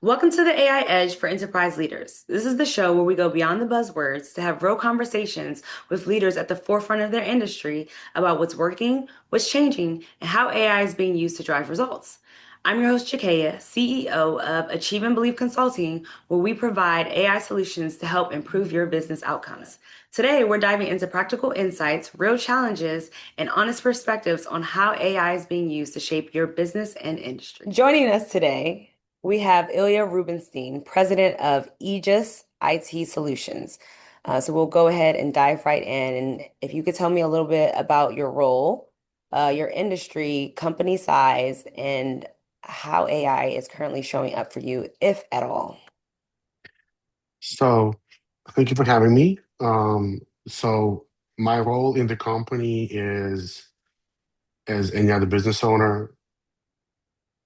Welcome to the AI Edge for Enterprise Leaders. This is the show where we go beyond the buzzwords to have real conversations with leaders at the forefront of their industry about what's working, what's changing, and how AI is being used to drive results. I'm your host, Jakaya, CEO of Achieve and Believe Consulting, where we provide AI solutions to help improve your business outcomes. Today, we're diving into practical insights, real challenges, and honest perspectives on how AI is being used to shape your business and industry. Joining us today, we have Ilya Rubinshteyn, president of Aegis IT Solutions. So we'll go ahead and dive right in. And if you could tell me a little bit about your role, your industry, company size, and how AI is currently showing up for you, if at all. So, thank you for having me. So my role in the company is, as any other business owner,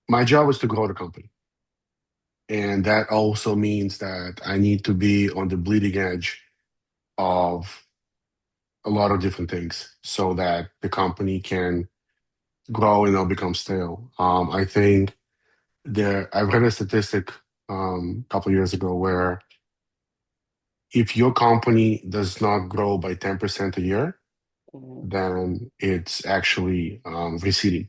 my job is to grow the company. And that also means that I need to be on the bleeding edge of a lot of different things so that the company can grow and not become stale. I think I read a statistic a couple of years ago where if your company does not grow by 10% a year, Mhm. then it's actually receding.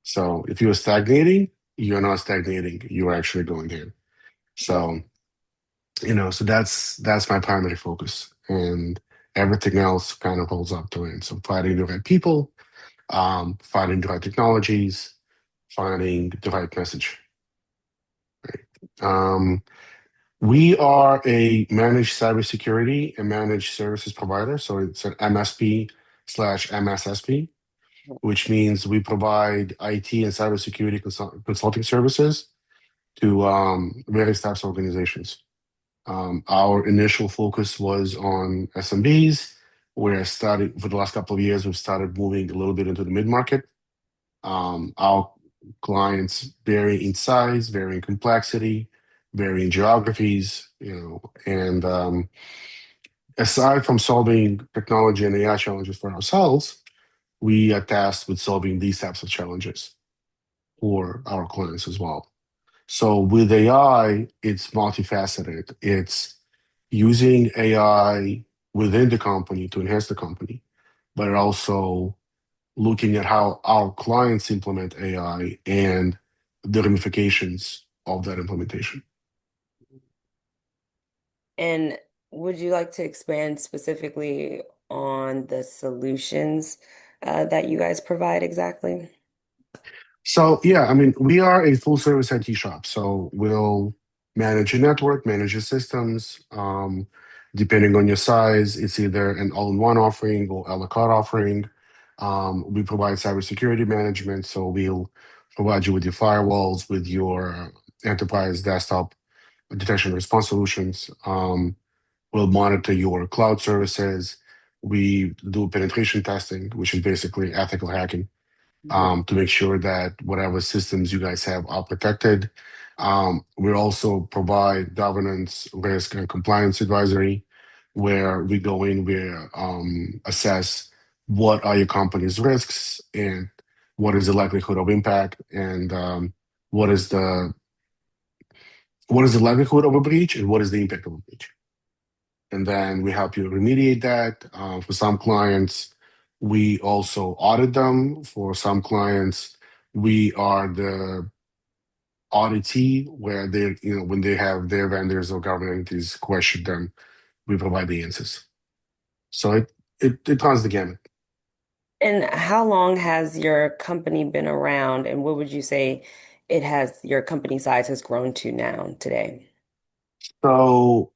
So if you're stagnating, you're not stagnating, you're actually going down. Yeah. So, so that's my primary focus. And everything else kind of holds up to it. So finding the right people, finding the right technologies, finding the right message. Um, we are a managed cybersecurity and managed services provider. So it's an MSP/MSSP, which means we provide IT and cybersecurity consulting services to various types of organizations. Our initial focus was on SMBs, where I started for the last couple of years, we've started moving a little bit into the mid-market. Our clients vary in size, vary in complexity, vary in geographies, and aside from solving technology and AI challenges for ourselves, we are tasked with solving these types of challenges for our clients as well. So with AI, it's multifaceted. It's using AI within the company to enhance the company, but also looking at how our clients implement AI and the ramifications of that implementation. And would you like to expand specifically on the solutions that you guys provide exactly? So yeah, I mean, we are a full service IT shop. So we'll manage your network, manage your systems. Depending on your size, it's either an all-in-one offering or a la carte offering. We provide cybersecurity management, so we'll provide you with your firewalls, with your enterprise desktop detection and response solutions. We'll monitor your cloud services. We do penetration testing, which is basically ethical hacking, Mhm. to make sure that whatever systems you guys have are protected. We also provide governance, risk, and compliance advisory, where we go in, we assess what are your company's risks and what is the likelihood of impact, and what is the likelihood of a breach and what is the impact of a breach. And then we help you remediate that. For some clients, we also audit them. For some clients, we are the auditee, where they, when they have their vendors or government entities question them, we provide the answers. So it runs the gamut. And how long has your company been around, and what would you say your company size has grown to now today? So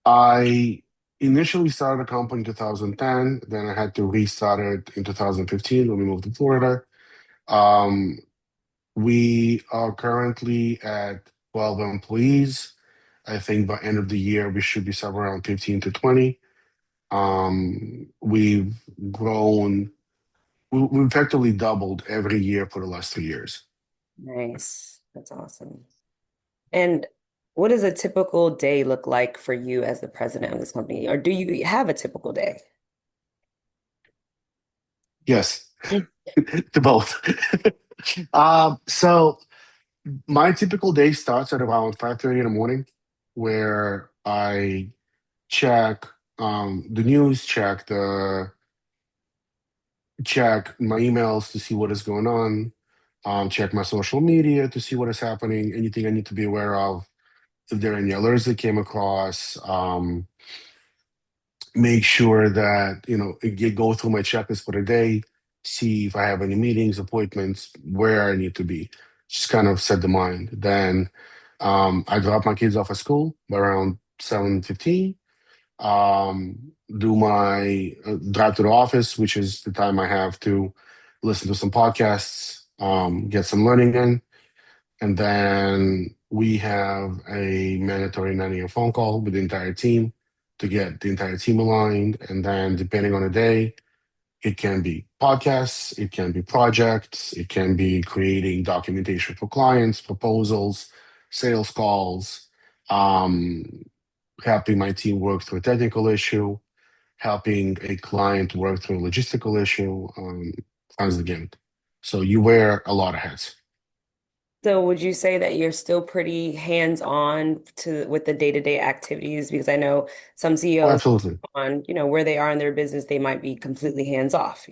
I initially started a company in 2010, then I had to restart it in 2015 when we moved to Florida. Um, We are currently at 12 employees. I think by end of the year, we should be somewhere around 15 to 20. We've grown, we've effectively doubled every year for the last 3 years. Nice. That's awesome. And what does a typical day look like for you as the president of this company? Or do you have a typical day? Yes, to both. So My typical day starts at around 5:30 in the morning, where I check the news, check my emails to see what is going on, check my social media to see what is happening, anything I need to be aware of, if there are any alerts that came across, make sure that, go through my checklist for the day, see if I have any meetings, appointments, where I need to be. Just kind of set the mind. Then I drop my kids off at school around 7:15. Do my drive to the office, which is the time I have to listen to some podcasts, get some learning in. And then we have a mandatory 9 a.m. phone call with the entire team to get the entire team aligned. And then, depending on the day, it can be podcasts, it can be projects, it can be creating documentation for clients, proposals, sales calls, um, helping my team work through a technical issue, helping a client work through a logistical issue, kinds of the gamut. So you wear a lot of hats. So would you say that you're still pretty hands-on to with the day-to-day activities? Because I know some Oh, CEOs absolutely. on, where they are in their business, they might be completely hands-off,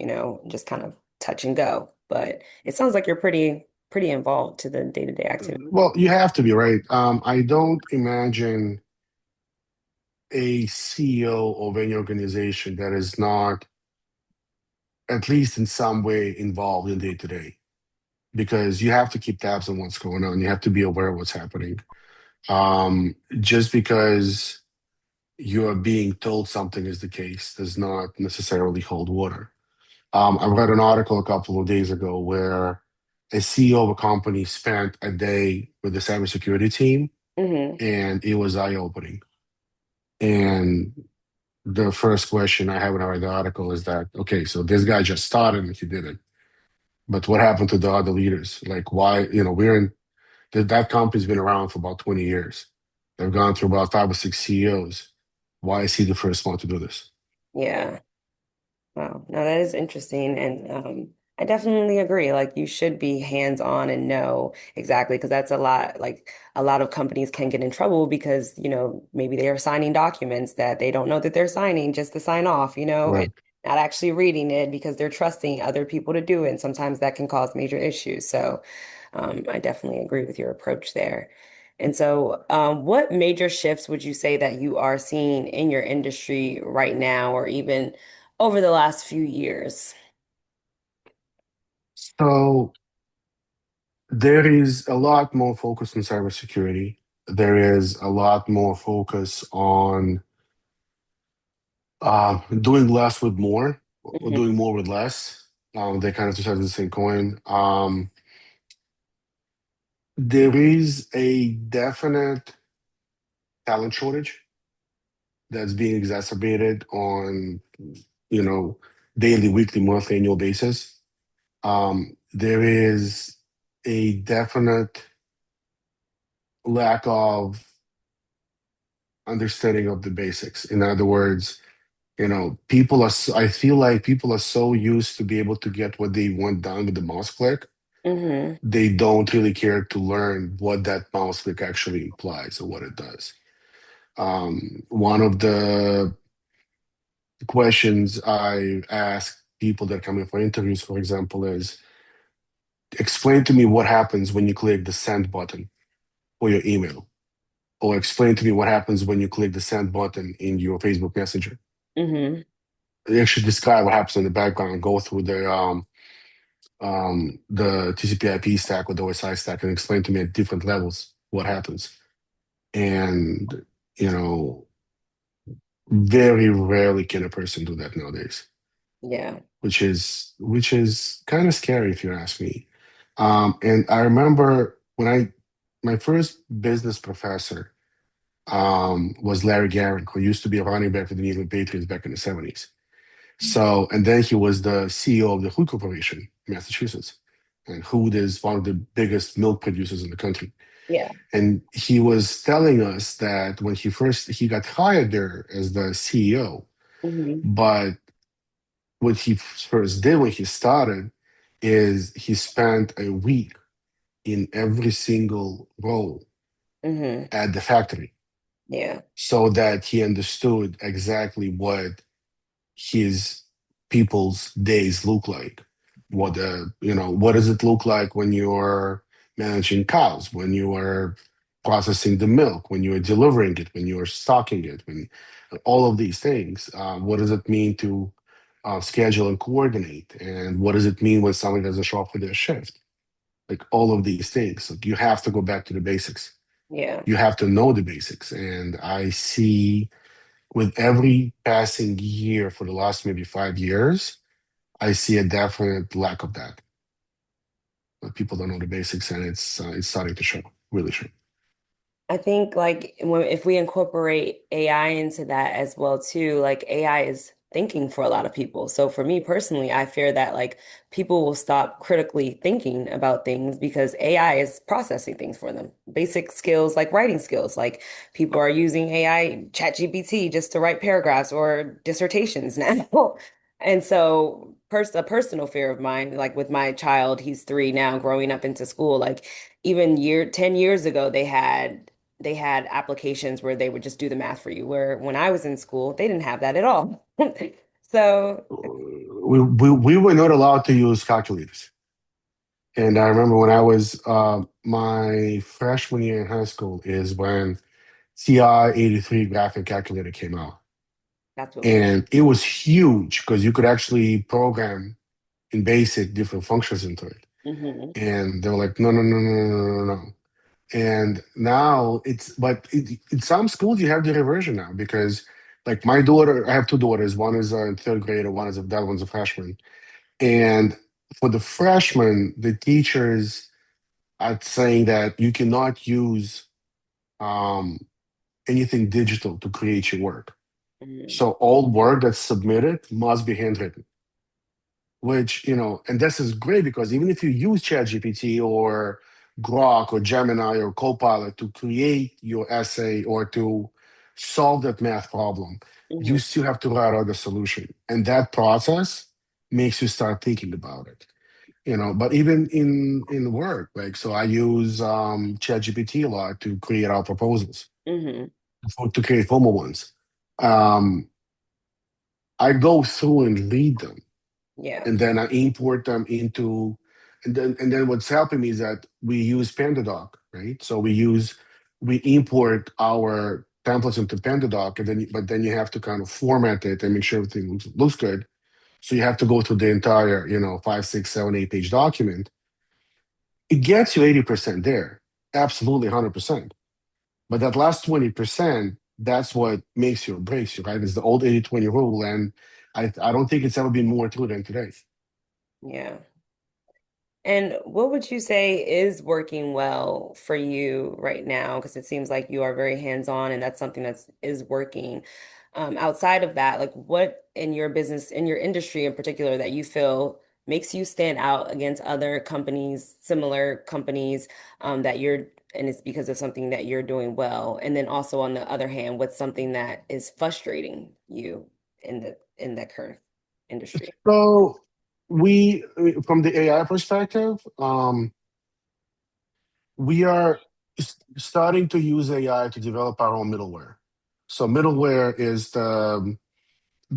just kind of touch and go. But it sounds like you're pretty involved to the day-to-day activity. Well, you have to be, right. I don't imagine a CEO of any organization that is not at least in some way involved in day to day, because you have to keep tabs on what's going on. You have to be aware of what's happening. Just because you are being told something is the case does not necessarily hold water. I read an article a couple of days ago where a CEO of a company spent a day with the cybersecurity team, Hmm. and it was eye-opening. And the first question I have when I read the article is that, okay, so this guy just started and he did it. But what happened to the other leaders? Like, why, that company's been around for about 20 years. They've gone through about five or six CEOs. Why is he the first one to do this? Yeah. Wow. No, that is interesting. And I definitely agree. Like you should be hands-on and know exactly because that's a lot, like a lot of companies can get in trouble because, maybe they are signing documents that they don't know that they're signing just to sign off, and Right. not actually reading it because they're trusting other people to do it. And sometimes that can cause major issues. So I definitely agree with your approach there. And so, what major shifts would you say that you are seeing in your industry right now, or even over the last few years? So there is a lot more focus on cybersecurity. There is a lot more focus on doing less with more, or Hmm. doing more with less. They kind of just have the same coin. There is a definite talent shortage that's being exacerbated on, you know, daily, weekly, monthly, annual basis. There is a definite lack of understanding of the basics. In other words, I feel like people are so used to be able to get what they want done with the mouse click, Hmm. they don't really care to learn what that mouse click actually implies or what it does. One of the questions I ask people that come in for interviews, for example, is explain to me what happens when you click the send button for your email, or explain to me what happens when you click the send button in your Facebook Messenger. Hmm. They actually describe what happens in the background, go through the TCP/IP stack or the OSI stack, and explain to me at different levels what happens. And you know, very rarely can a person do that nowadays, Yeah. which is kind of scary if you ask me. And I remember when I my first business professor was Larry Garrett, who used to be a running back for the New England Patriots back in the 70s. So, and then he was the CEO of the Hood Corporation in Massachusetts. And Hood is one of the biggest milk producers in the country. Yeah. And he was telling us that when he got hired there as the CEO, Hmm. but what he first did when he started is he spent a week in every single role Hmm. at the factory Yeah. so that he understood exactly what his people's days look like. What does it look like when you're managing cows, when you are processing the milk, when you are delivering it, when you are stocking it, when all of these things. What does it mean to schedule and coordinate? And what does it mean when someone doesn't show up for their shift? Like all of these things. Like you have to go back to the basics. Yeah. You have to know the basics. And I see with every passing year for the last maybe 5 years, I see a definite lack of that. But people don't know the basics, and it's starting to show, really show. I think like if we incorporate AI into that as well too, like AI is thinking for a lot of people. So for me personally, I fear that like people will stop critically thinking about things because AI is processing things for them. Basic skills like writing skills, like people are using AI, ChatGPT just to write paragraphs or dissertations now. And so a personal fear of mine, like with my child, he's 3 now, growing up into school, like even 10 years ago, they had applications where they would just do the math for you. Where when I was in school, they didn't have that at all. So, We were not allowed to use calculators. And I remember when I was my freshman year in high school is when TI-83 graphic calculator came out. that's what we had. And it was huge because you could actually program in BASIC different functions into it. Hmm. And they were like, no, no, no, no, no, no, no, no. And now in some schools you have the reversion now because like my daughter, I have two daughters. One is in third grade, and the other one's a freshman. And for the freshmen, the teachers are saying that you cannot use um, anything digital to create your work. Hmm. So all work that's submitted must be handwritten. Which and this is great because even if you use ChatGPT or Grok or Gemini or Copilot to create your essay or to solve that math problem, Hmm. you still have to write out the solution, and that process makes you start thinking about it. But even in work, like so I use ChatGPT a lot to create our proposals, Hmm. to create formal ones. um, I go through and read them, Yeah. and then I import them into, and then what's helping me is that we use PandaDoc, right? So we import our templates into PandaDoc, but then you have to kind of format it and make sure everything looks good. So you have to go through the entire, 5, 6, 7, 8 page document. It gets you 80% there, absolutely 100%. But that last 20%, that's what makes you or breaks you, right? It's the old 80/20 rule, and I don't think it's ever been more true than today. Yeah. And what would you say is working well for you right now? Because it seems like you are very hands-on and that's something is working. Outside of that, like what in your business, in your industry in particular, that you feel makes you stand out against other companies, similar companies, and it's because of something that you're doing well. And then also on the other hand, what's something that is frustrating you in the current industry? So from the AI perspective, we are starting to use AI to develop our own middleware. So middleware is the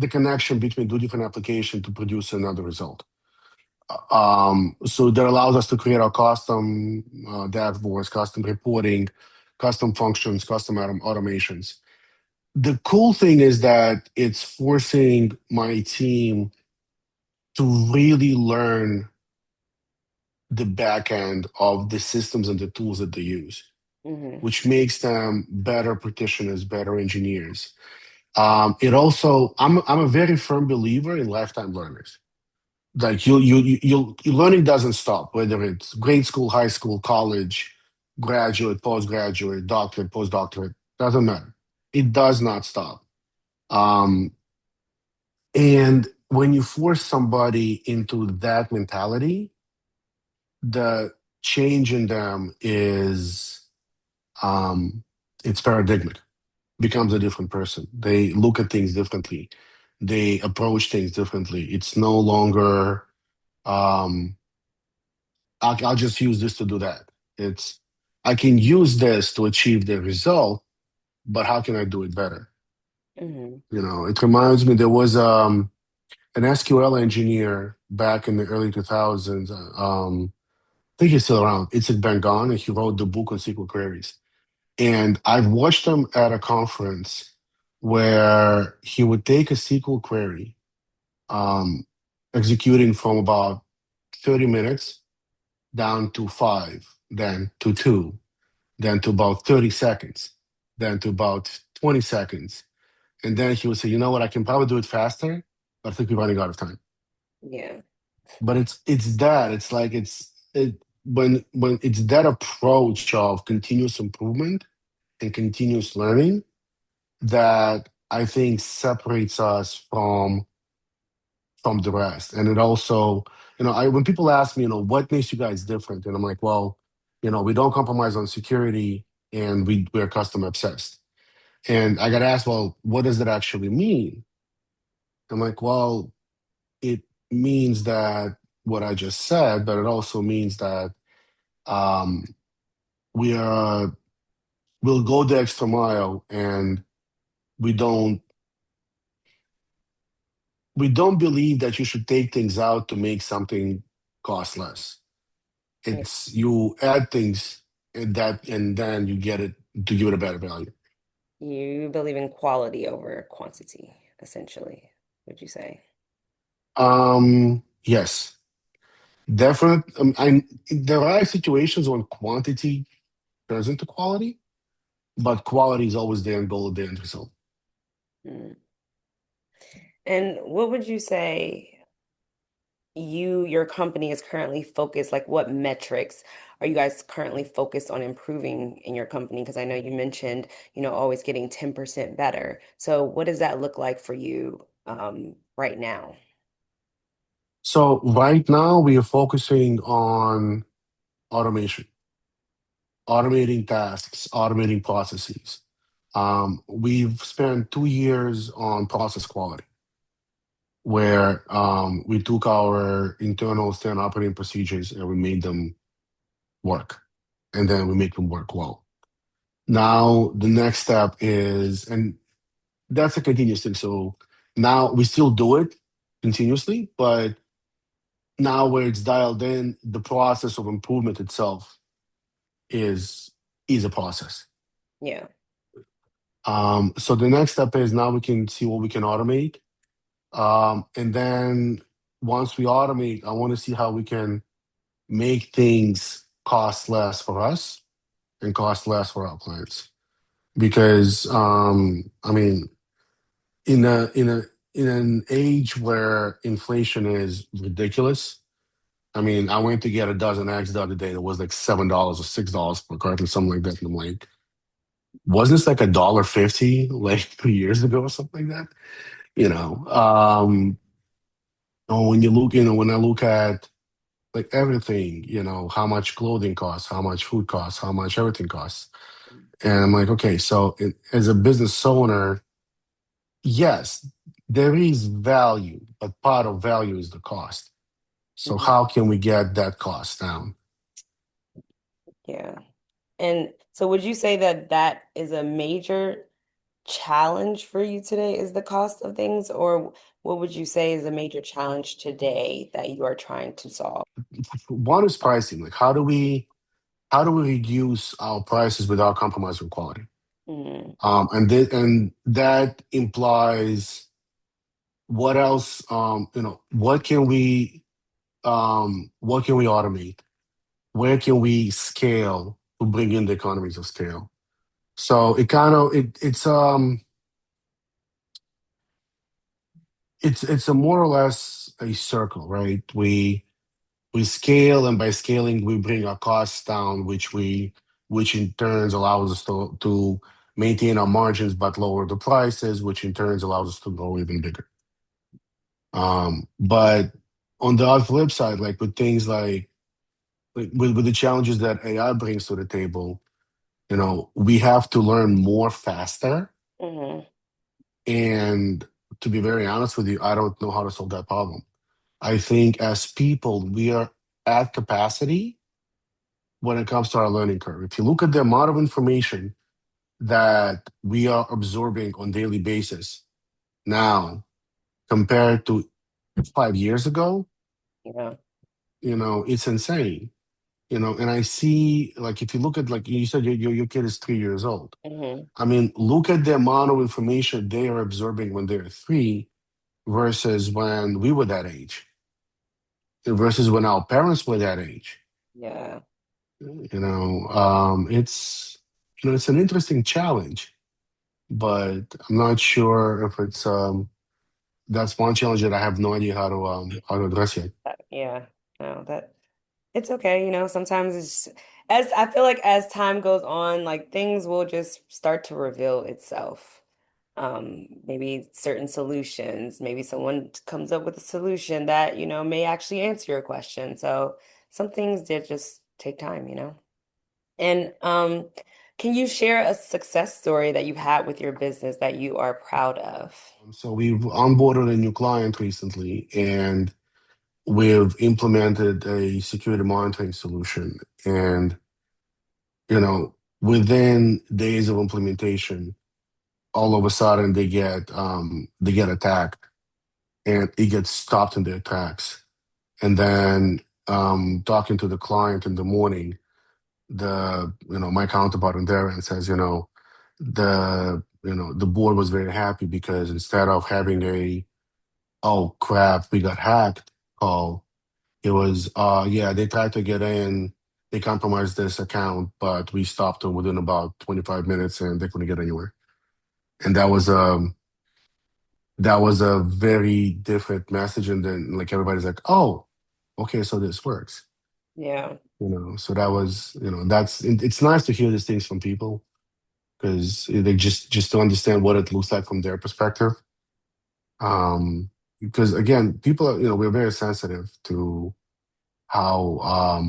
connection between two different applications to produce another result. So that allows us to create our custom dashboards, custom reporting, custom functions, custom automations. The cool thing is that it's forcing my team to really learn the back end of the systems and the tools that they use, Hmm. which makes them better practitioners, better engineers. It also, I'm a very firm believer in lifetime learners. Like your learning doesn't stop, whether it's grade school, high school, college, graduate, postgraduate, doctorate, postdoctorate, doesn't matter. It does not stop. Um, and when you force somebody into that mentality, the change in them is um, it's paradigmic. Becomes a different person. They look at things differently. They approach things differently. It's no longer I'll just use this to do that. It's I can use this to achieve the result, but how can I do it better? Hmm. It reminds me there was an SQL engineer back in the early 2000s. I think he's still around. It's at Bengon, and he wrote the book on SQL queries. And I've watched him at a conference where he would take a SQL query, um, executing from about 30 minutes down to five, then to two, then to about 30 seconds, then to about 20 seconds. And then he would say, you know what, I can probably do it faster, but I think we're running out of time. Yeah. But it's that. It's like when it's that approach of continuous improvement and continuous learning that I think separates us from the rest. And it also, I when people ask me, what makes you guys different? And I'm like, well, we don't compromise on security and we're customer obsessed. And I got asked, well, what does that actually mean? I'm like, well, it means that what I just said, but it also means that um, we are we'll go the extra mile and we don't we don't believe that you should take things out to make something cost less. Yeah. It's you add things and then you get it to give it a better value. You believe in quality over quantity, essentially, would you say? Yes, definitely. There are situations when quantity turns into quality, but quality is always the end goal, the end result. Mm. And what would you say your company is currently focused, like what metrics are you guys currently focused on improving in your company? Because I know you mentioned, always getting 10% better. So what does that look like for you right now? So right now we are focusing on automation, automating tasks, automating processes. We've spent 2 years on process quality, where we took our internal standard operating procedures and we made them work, and then we make them work well. Now the next step is, and that's a continuous thing. So now we still do it continuously, but now where it's dialed in, the process of improvement itself is is a process. Yeah. So the next step is now we can see what we can automate. And then once we automate, I want to see how we can make things cost less for us and cost less for our clients. Because I mean, in a in a in an age where inflation is ridiculous, I mean, I went to get a dozen eggs the other day that was like $7 or $6 per carton, something like that. And I'm like, wasn't this like $1.50 like 2 years ago or something like that? You know, when you look, when I look at like everything, how much clothing costs, how much food costs, how much everything costs. And I'm like, okay, so as a business owner, yes, there is value, but part of value is the cost. So Mhm. how can we get that cost down? Yeah. And so would you say that that is a major challenge for you today is the cost of things, or what would you say is a major challenge today that you are trying to solve? One is pricing. Like, how do we reduce our prices without compromising quality? Mm, And that implies what else? What can we automate? Where can we scale to bring in the economies of scale? So it kind of it's a more or less a circle, right? We scale, and by scaling we bring our costs down, which in turns allows us to maintain our margins but lower the prices, which in turns allows us to grow even bigger. But on the other flip side, like with things like with the challenges that AI brings to the table, we have to learn more faster. hmm. And to be very honest with you, I don't know how to solve that problem. I think as people, we are at capacity, when it comes to our learning curve. If you look at the amount of information that we are absorbing on daily basis now compared to 5 years ago, Yeah. it's insane. And I see, like, if you look at, like you said, your kid is 3 years old. Hmm. I mean, look at the amount of information they are absorbing when they're three versus when we were that age, versus when our parents were that age. Yeah. It's an interesting challenge, but I'm not sure if it's that's one challenge that I have no idea how to address yet. Yeah. No, that it's okay. Sometimes as I feel like as time goes on, like things will just start to reveal itself. Maybe certain solutions, maybe someone comes up with a solution that, may actually answer your question. So some things did just take time. And can you share a success story that you've had with your business that you are proud of? So we've onboarded a new client recently, and we've implemented a security monitoring solution. And within days of implementation, all of a sudden they get attacked, and it gets stopped in their tracks. And then talking to the client in the morning, my counterpart in there and says, the board was very happy because instead of having a "oh crap, we got hacked" call, it was yeah, they tried to get in, they compromised this account, but we stopped them within about 25 minutes and they couldn't get anywhere. And that was a very different message. And then like everybody's like, "Oh, okay, so this works." Yeah. So that was, it's nice to hear these things from people because they just to understand what it looks like from their perspective. Because again, people are, we're very sensitive to how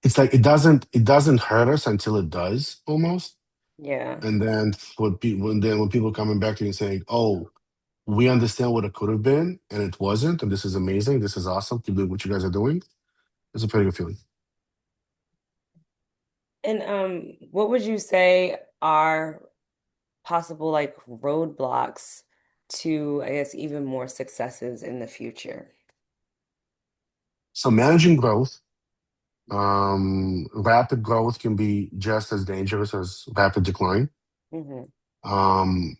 it's like it doesn't hurt us until it does almost. Yeah. And then when people coming back to you and saying, "Oh, we understand what it could have been and it wasn't, and this is amazing, this is awesome, keep doing what you guys are doing," it's a pretty good feeling. And what would you say are possible like roadblocks to, I guess, even more successes in the future? So managing growth, rapid growth can be just as dangerous as rapid decline. Hmm. Um,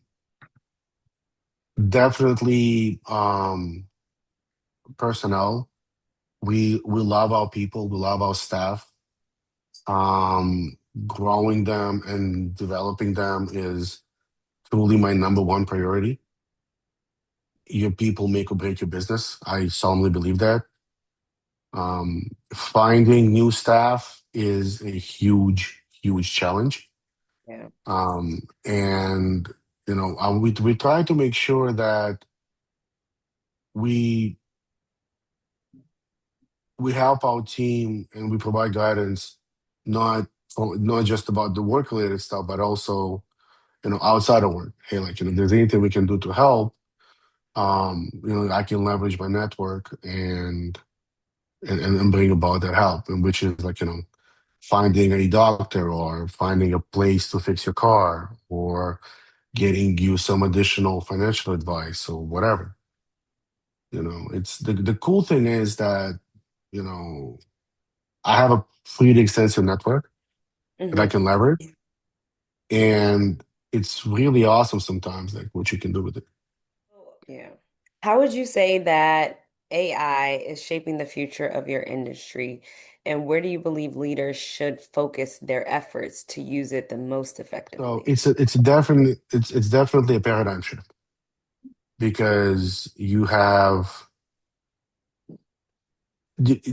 Definitely, personnel. We love our people, we love our staff. Um, Growing them and developing them is truly my number one priority. Your people make or break your business. I solemnly believe that. Finding new staff is a huge, huge challenge. Yeah. And we try to make sure that we we help our team and we provide guidance, not not just about the work related stuff, but also outside of work. Hey, like if there's anything we can do to help, I can leverage my network and bring about that help, and which is like finding a doctor or finding a place to fix your car or getting you some additional financial advice or whatever. It's the cool thing is that you know I have a pretty extensive network that I Hmm. can leverage, and it's really awesome sometimes, like what you can do with it. Yeah. How would you say that AI is shaping the future of your industry, and where do you believe leaders should focus their efforts to use it the most So effectively? it's definitely a paradigm shift because it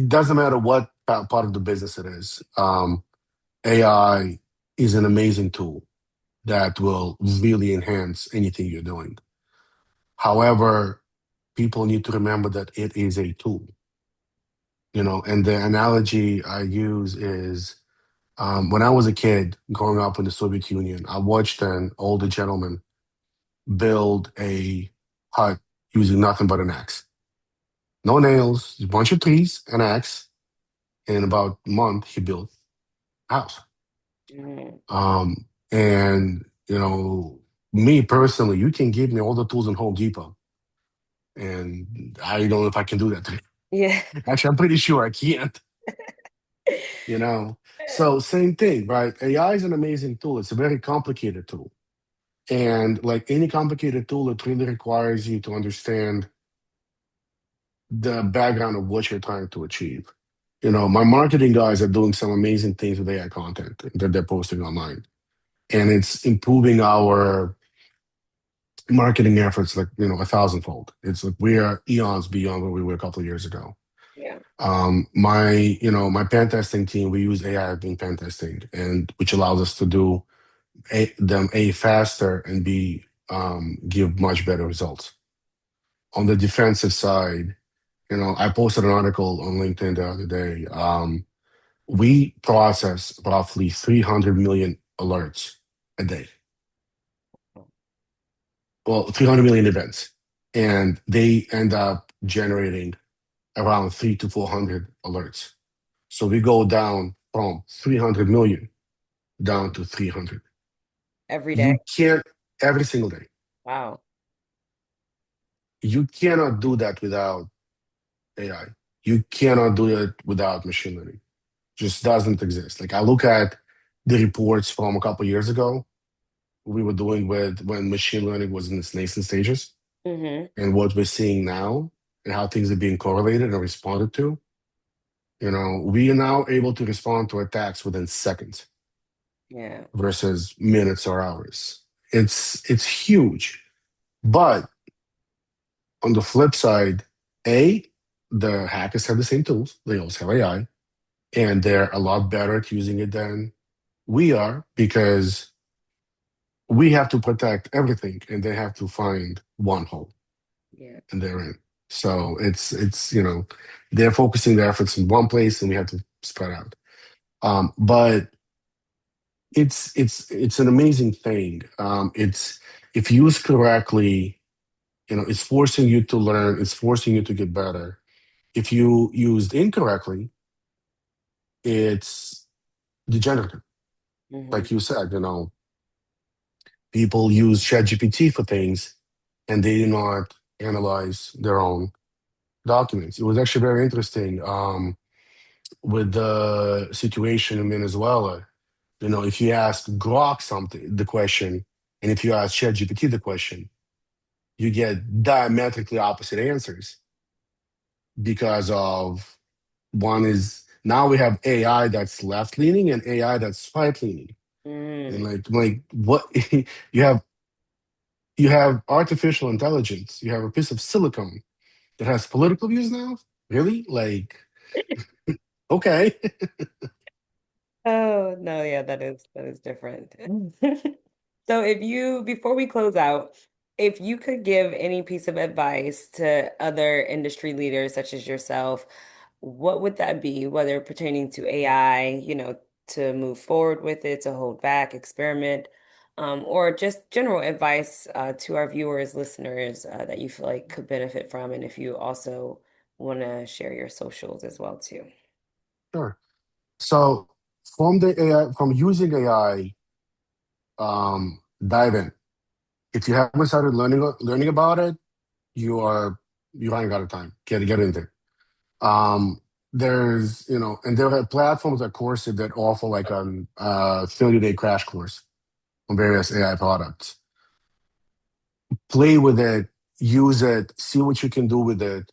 doesn't matter what part of the business it is. AI is an amazing tool that will really enhance anything you're doing. However, people need to remember that it is a tool, and the analogy I use is when I was a kid growing up in the Soviet Union, I watched an older gentleman build a hut using nothing but an axe. No nails, just a bunch of trees, an axe. In about a month, he built a house. Mm. And me personally, you can give me all the tools in Home Depot, and I don't know if I can do that. Yeah. Actually, I'm pretty sure I can't. You know, so same thing, right? AI is an amazing tool. It's a very complicated tool, and like any complicated tool, it really requires you to understand the background of what you're trying to achieve. My marketing guys are doing some amazing things with AI content that they're posting online, and it's improving our marketing efforts like a thousandfold. It's like we are eons beyond where we were a couple of years ago. Yeah. My pen testing team, we use AI in pen testing, and which allows us to do them faster and give much better results. On the defensive side, I posted an article on LinkedIn the other day. We process roughly 300 million alerts a day. Well, 300 million events, and they end up generating around 300 to 400 alerts. So we go down from 300 million down to 300. Every day. You can't every single day. Wow. You cannot do that without AI. You cannot do it without machine learning. Just doesn't exist. Like I look at the reports from a couple years ago we were doing with when machine learning was in its nascent stages Mm-hmm. and what we're seeing now and how things are being correlated and responded to. We are now able to respond to attacks within seconds Yeah. versus minutes or hours. It's huge. But on the flip side, A, the hackers have the same tools. They also have AI, and they're a lot better at using it than we are because we have to protect everything and they have to find one hole Yeah. and they're in. So they're focusing their efforts in one place and we have to spread out. But it's an amazing thing. It's if used correctly, it's forcing you to learn, it's forcing you to get better. If you used incorrectly, it's degenerative. Mm-hmm. Like you said, people use ChatGPT for things and they do not analyze their own documents. It was actually very interesting with the situation in Venezuela. If you ask Grok something, the question, and if you ask ChatGPT the question, you get diametrically opposite answers because of one is now we have AI that's left leaning and AI that's right leaning. And Mm. like what you have you have artificial intelligence, you have a piece of silicon that has political views now? Really? Like, okay. Oh, no, yeah, that is different. So before we close out, if you could give any piece of advice to other industry leaders such as yourself, what would that be, whether pertaining to AI, to move forward with it, to hold back, experiment, or just general advice to our viewers, listeners, that you feel like could benefit from, and if you also want to share your socials as well too. Sure. So from the AI, from using AI, dive in. If you haven't started learning about it, you running out of time. Get in there. Um, and there are platforms like Coursera that offer like a 30-day crash course on various AI products. Play with it, use it, see what you can do with it,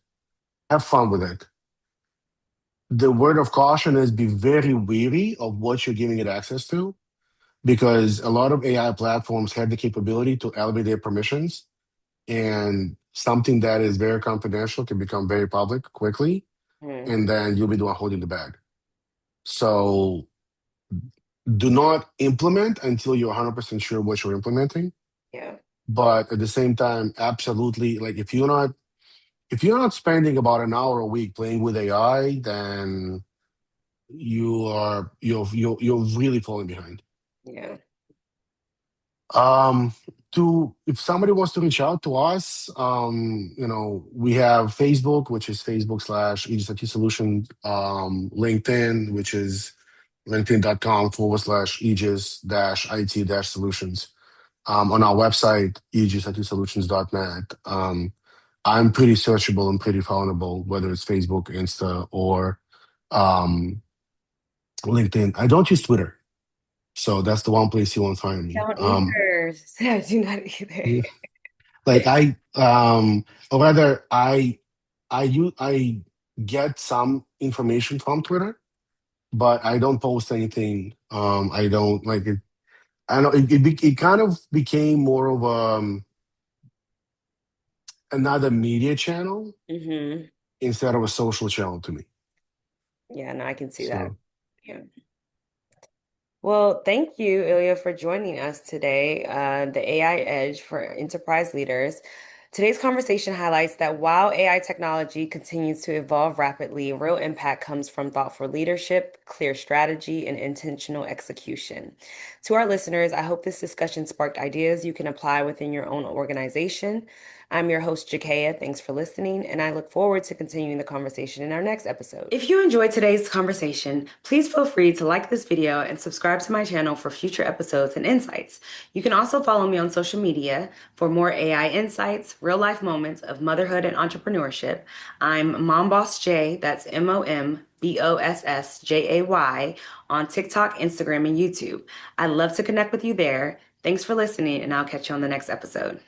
have fun with it. The word of caution is be very wary of what you're giving it access to because a lot of AI platforms have the capability to elevate their permissions, and something that is very confidential can become very public quickly, Hmm. and then you'll be the one holding the bag. So do not implement until you're 100% sure what you're implementing. Yeah. But at the same time, absolutely, like if you're not spending about an hour a week playing with AI, then you're really falling behind. Yeah. Um, to if somebody wants to reach out to us, we have Facebook, which is Facebook/Aegis IT Solutions, LinkedIn, which is linkedin.com/Aegis-IT-Solutions. On our website, aegisitsolutions.net. I'm pretty searchable and pretty foundable, whether it's Facebook, Insta, or um, LinkedIn. I don't use Twitter, so that's the one place you won't find me. Don't either. I do not either. Like or rather, I get some information from Twitter, but I don't post anything. I don't like it. I don't know. It kind of became more of another media channel Hmm. instead of a social channel to me. Yeah, no, I can see that. So Yeah. Well, thank you, Ilya, for joining us today, the AI Edge for Enterprise Leaders. Today's conversation highlights that while AI technology continues to evolve rapidly, real impact comes from thoughtful leadership, clear strategy, and intentional execution. To our listeners, I hope this discussion sparked ideas you can apply within your own organization. I'm your host, Jakaya. Thanks for listening, and I look forward to continuing the conversation in our next episode. If you enjoyed today's conversation, please feel free to like this video and subscribe to my channel for future episodes and insights. You can also follow me on social media for more AI insights, real life moments of motherhood and entrepreneurship. I'm Mom Boss J, that's MomBossJay on TikTok, Instagram, and YouTube. I'd love to connect with you there. Thanks for listening, and I'll catch you on the next episode.